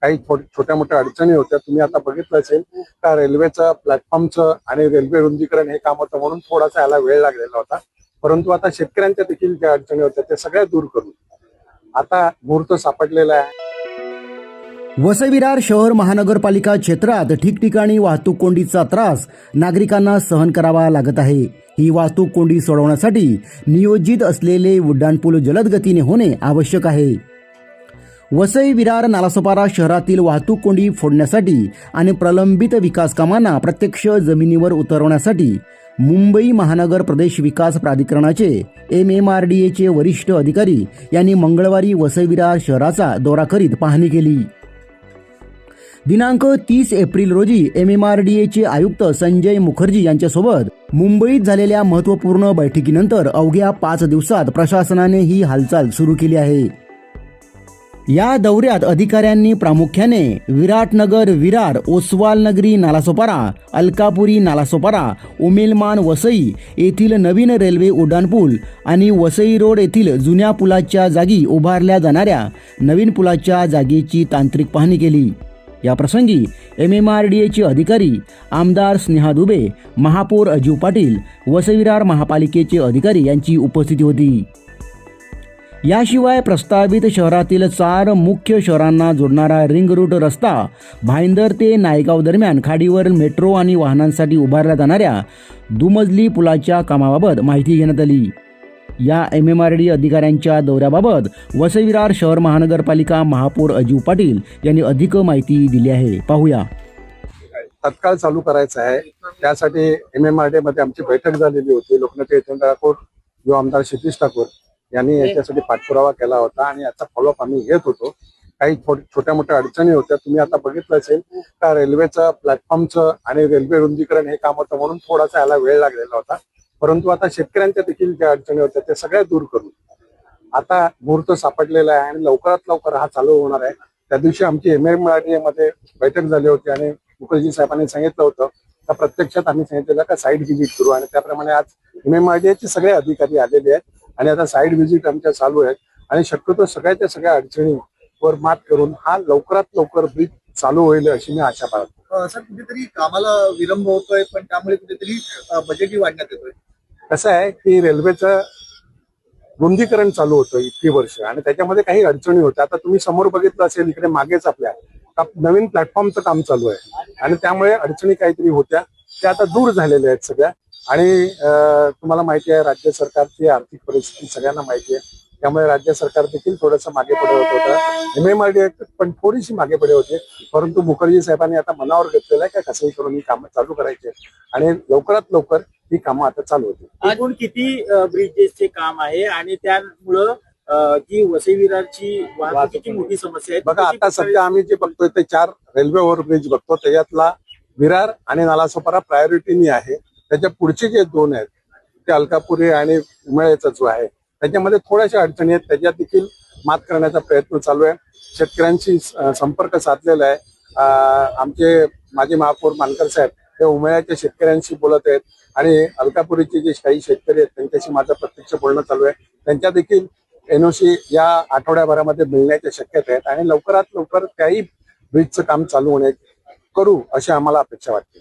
काही छोट्या मोठ्या अडचणी होत्या. तुम्ही आता बघितलं असेल का रेल्वेचं प्लॅटफॉर्मचं आणि रेल्वे रुंदीकरण हे काम होतं म्हणून थोडासा याला वेळ लागलेला होता. परंतु आता शेतकऱ्यांच्या देखील ज्या अडचणी होत्या त्या सगळ्या दूर करून आता मुहूर्त सापडलेला आहे. वसई विरार शहर महानगरपालिका क्षेत्रात ठिकठिकाणी वाहतूक कोंडीचा त्रास नागरिकांना सहन करावा लागत आहे. ही वाहतूक कोंडी सोडवण्यासाठी नियोजित असलेले उड्डाणपूल जलद गतीने होणे आवश्यक आहे. वसई विरार नालासोपारा शहरातील वाहतूक कोंडी फोडण्यासाठी आणि प्रलंबित विकास कामांना प्रत्यक्ष जमिनीवर उतरवण्यासाठी मुंबई महानगर प्रदेश विकास प्राधिकरणाचे MMRDAचे वरिष्ठ अधिकारी यांनी मंगळवारी वसई विरार शहराचा दौरा करीत पाहणी केली. दिनांक 30 एप्रिल रोजी MMRDAचे आयुक्त संजय मुखर्जी यांच्यासोबत मुंबईत झालेल्या महत्त्वपूर्ण बैठकीनंतर अवघ्या 5 दिवसात प्रशासनाने ही हालचाल सुरू केली आहे. या दौऱ्यात अधिकाऱ्यांनी प्रामुख्याने विराटनगर विरार, ओसवाल नगरी नालासोपारा, अलकापुरी नालासोपारा, उमेलमान वसई येथील नवीन रेल्वे उड्डाणपूल आणि वसई रोड येथील जुन्या पुलाच्या जागी उभारल्या जाणाऱ्या नवीन पुलाच्या जागेची तांत्रिक पाहणी केली. या प्रसंगी MMRDAचे अधिकारी आमदार स्नेहा दुबे, महापौर अजीव पाटील, वसई विरार महापालिकेचे अधिकारी यांची उपस्थिती होती. याशिवाय प्रस्तावित शहरातील 4 मुख्य शहरांना जोडणारा रिंग रूट रस्ता, भाईंदर ते नायगाव दरम्यान खाडीवर मेट्रो आणि वाहनांसाठी उभारल्या जाणाऱ्या दुमजली पुलाच्या कामाबाबत माहिती घेण्यात आली. या MMRDA अधिकाऱ्यांच्या दौऱ्याबाबत वसई विरार शहर महानगरपालिका महापौर अजीव पाटील यांनी अधिक माहिती दिली आहे. पाहूया. तत्काळ चालू करायचं आहे. त्यासाठी MMRDA मध्ये आमची बैठक झालेली होती. लोकनेते यशवंत ठाकूर, युवा आमदार क्षितिज ठाकूर यांनी याच्यासाठी पाठपुरावा केला होता आणि याचा फॉलोअप आम्ही घेत होतो. काही छोट्या मोठ्या अडचणी होत्या. तुम्ही आता बघितलं असेल का रेल्वेचं प्लॅटफॉर्मचं आणि रेल्वे रुंदीकरण हे काम होतं म्हणून थोडासा याला वेळ लागलेला होता. परंतु आता शेतकऱ्यांच्या देखील ज्या अडचणी होत्या त्या सगळ्या दूर करून आता मुहूर्त सापडलेला आहे आणि लवकरात लवकर हा चालू होणार आहे. त्या दिवशी आमची MMRDA मध्ये बैठक झाली होती आणि मुखर्जी साहेबांनी सांगितलं होतं का प्रत्यक्षात आम्ही सांगितलेलं का साईट व्हिजिट करू आणि त्याप्रमाणे आज MMRDAचे सगळे अधिकारी आलेले आहेत आणि आता साईट व्हिजिट आमच्या चालू आहेत आणि शक्यतो सगळ्याच्या सगळ्या अडचणीवर मात करून हा लवकरात लवकर ब्रिज चालू होईल अशी मी आशा बाळगतो. सर, कुठेतरी कामाला विलंब होतोय पण त्यामुळे कुठेतरी बजेटही वाढण्यात येतोय. कसं आहे की रेल्वेचं रुंदीकरण चालू होतं इतकी वर्ष आणि त्याच्यामध्ये काही अडचणी होत्या. आता तुम्ही समोर बघितलं असेल इकडे मागेच आपल्या नवीन प्लॅटफॉर्मचं काम चालू आहे आणि त्यामुळे अडचणी काहीतरी होत्या त्या आता दूर झालेल्या आहेत सगळ्या. आणि तुम्हाला माहिती आहे राज्य सरकारची आर्थिक परिस्थिती सगळ्यांना माहिती आहे. त्यामुळे राज्य सरकार देखील थोडंसं मागे पुढे होत होतं. MMRDA पण थोडीशी मागे पुढे होते. परंतु मुखर्जी साहेबांनी आता मनावर घेतलेलं आहे का कसंही करून ही कामं चालू करायची आणि लवकरात लवकर ही कामं आता चालू होतील. एकूण किती ब्रिजेसचे काम आहे आणि त्यामुळं जी वसई विरारची वाहतुकीची मोठी समस्या आहे बघा. आता सध्या आम्ही जे बघतोय ते 4 रेल्वे ओव्हरब्रिज बघतो. त्याच्यातला विरार आणि नालासोपारा प्रायोरिटीनी आहे. त्याच्या पुढचे जे 2 आहेत ते अलकापुरी आणि उमेळेचा जो आहे त्याच्यामध्ये थोड्याशा अडचणी आहेत. त्याच्यात देखील मात करण्याचा प्रयत्न चालू आहे. शेतकऱ्यांशी संपर्क साधलेला आहे. आमचे माजी महापौर मानकर साहेब ते उमेळ्याच्या शेतकऱ्यांशी बोलत आहेत आणि अलकापुरीचे जे काही शेतकरी आहेत त्यांच्याशी माझं प्रत्यक्ष बोलणं चालू आहे. त्यांच्या देखील NOC या आठवड्याभरामध्ये मिळण्याच्या शक्यता आहेत आणि लवकरात लवकर त्याही ब्रिजचं काम चालू होणे करू अशी आम्हाला अपेक्षा वाटते.